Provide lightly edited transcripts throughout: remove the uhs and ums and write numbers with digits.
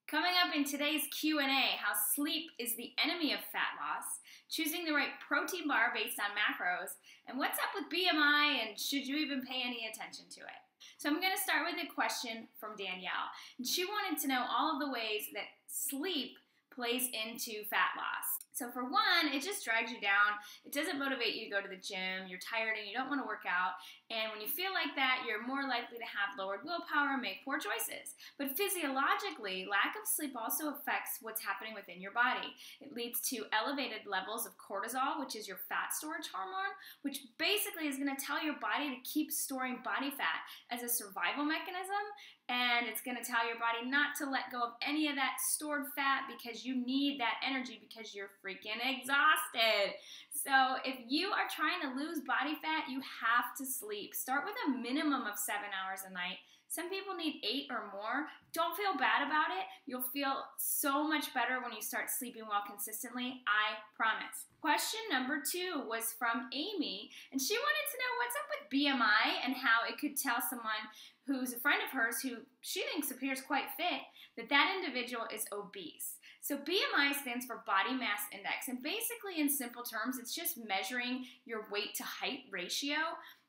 Coming up in today's Q&A, how sleep is the enemy of fat loss, choosing the right protein bar based on macros, and what's up with BMI and should you even pay any attention to it? So I'm going to start with a question from Danielle. And she wanted to know all of the ways that sleep plays into fat loss. So for one, it just drags you down. It doesn't motivate you to go to the gym. You're tired and you don't want to work out. And when you feel like that, you're more likely to have lowered willpower and make poor choices. But physiologically, lack of sleep also affects what's happening within your body. It leads to elevated levels of cortisol, which is your fat storage hormone, which basically is going to tell your body to keep storing body fat as a survival mechanism. And it's going to tell your body not to let go of any of that stored fat because you need that energy because you're freaking exhausted. So if you are trying to lose body fat, you have to sleep. Start with a minimum of 7 hours a night. Some people need 8 or more. Don't feel bad about it. You'll feel so much better when you start sleeping well consistently, I promise. Question number 2 was from Amy, and she wanted to know what's up with BMI and how it could tell someone who's a friend of hers who she thinks appears quite fit that that individual is obese. So BMI stands for body mass index, and basically in simple terms, it's just measuring your weight to height ratio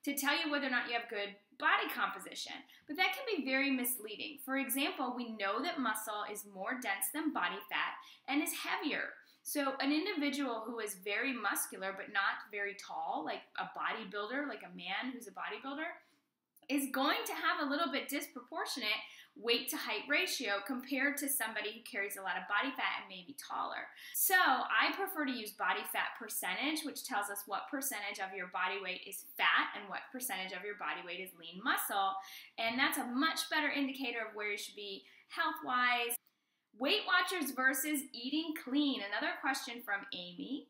to tell you whether or not you have good body composition. But that can be very misleading. For example, we know that muscle is more dense than body fat and is heavier. So an individual who is very muscular but not very tall, like a bodybuilder, like a man who's a bodybuilder, is going to have a little bit disproportionate weight to height ratio compared to somebody who carries a lot of body fat and may be taller. So I prefer to use body fat percentage, which tells us what percentage of your body weight is fat and what percentage of your body weight is lean muscle. And that's a much better indicator of where you should be health-wise. Weight Watchers versus eating clean. Another question from Amy.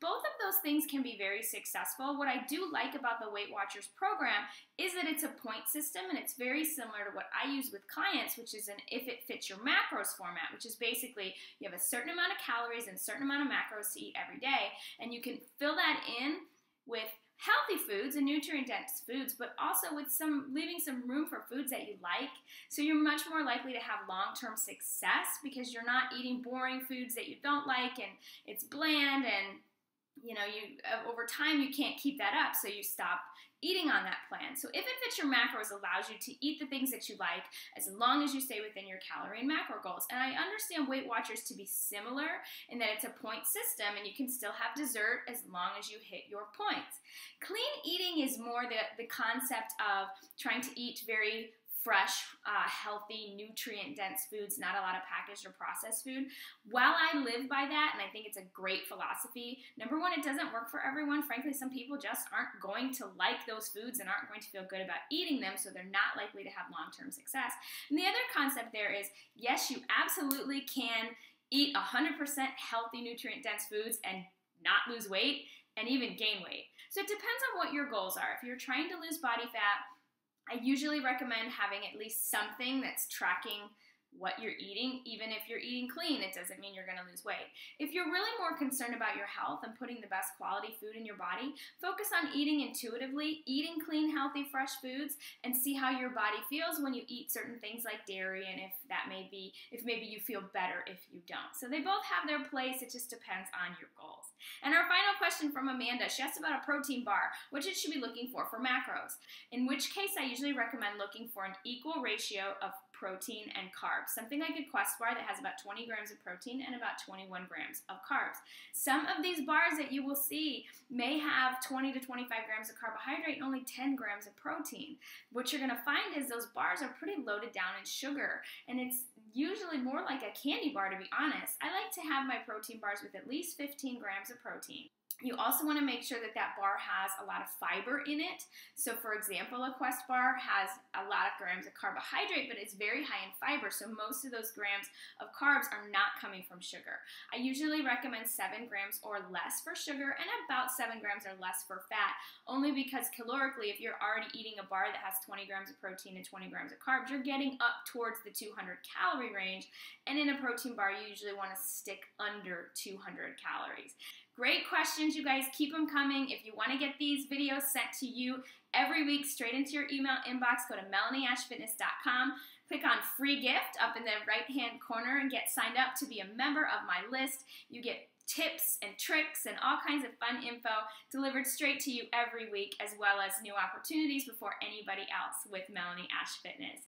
Both of those things can be very successful. What I do like about the Weight Watchers program is that it's a point system and it's very similar to what I use with clients, which is an if it fits your macros format, which is basically you have a certain amount of calories and a certain amount of macros to eat every day, and you can fill that in with healthy foods and nutrient-dense foods, but also with leaving some room for foods that you like. So you're much more likely to have long-term success because you're not eating boring foods that you don't like and it's bland and over time you can't keep that up, so you stop eating on that plan. So if it fits your macros, allows you to eat the things that you like as long as you stay within your calorie and macro goals. And I understand Weight Watchers to be similar in that it's a point system and you can still have dessert as long as you hit your points. Clean eating is more the concept of trying to eat very fresh, healthy, nutrient-dense foods, not a lot of packaged or processed food. While I live by that, and I think it's a great philosophy, number one, it doesn't work for everyone. Frankly, some people just aren't going to like those foods and aren't going to feel good about eating them, so they're not likely to have long-term success. And the other concept there is, yes, you absolutely can eat 100% healthy, nutrient-dense foods and not lose weight and even gain weight. So it depends on what your goals are. If you're trying to lose body fat, I usually recommend having at least something that's tracking what you're eating. Even if you're eating clean, it doesn't mean you're going to lose weight. If you're really more concerned about your health and putting the best quality food in your body, focus on eating intuitively, eating clean, healthy, fresh foods, and see how your body feels when you eat certain things like dairy, and if maybe you feel better if you don't. So they both have their place. It just depends on your goals. And our final question from Amanda, she asked about a protein bar, what you should be looking for macros, in which case I usually recommend looking for an equal ratio of protein and carbs. Something like a Quest bar that has about 20 grams of protein and about 21 grams of carbs. Some of these bars that you will see may have 20 to 25 grams of carbohydrate and only 10 grams of protein. What you're going to find is those bars are pretty loaded down in sugar, and it's usually more like a candy bar, to be honest. I like to have my protein bars with at least 15 grams of protein. You also want to make sure that that bar has a lot of fiber in it. So for example, a Quest bar has a lot of grams of carbohydrate, but it's very high in fiber. So most of those grams of carbs are not coming from sugar. I usually recommend 7 grams or less for sugar and about 7 grams or less for fat, only because calorically, if you're already eating a bar that has 20 grams of protein and 20 grams of carbs, you're getting up towards the 200 calorie range. And in a protein bar, you usually want to stick under 200 calories. Great questions, you guys. Keep them coming. If you want to get these videos sent to you every week straight into your email inbox, go to melanieashfitness.com. Click on free gift up in the right-hand corner and get signed up to be a member of my list. You get tips and tricks and all kinds of fun info delivered straight to you every week, as well as new opportunities before anybody else with Melanie Ash Fitness.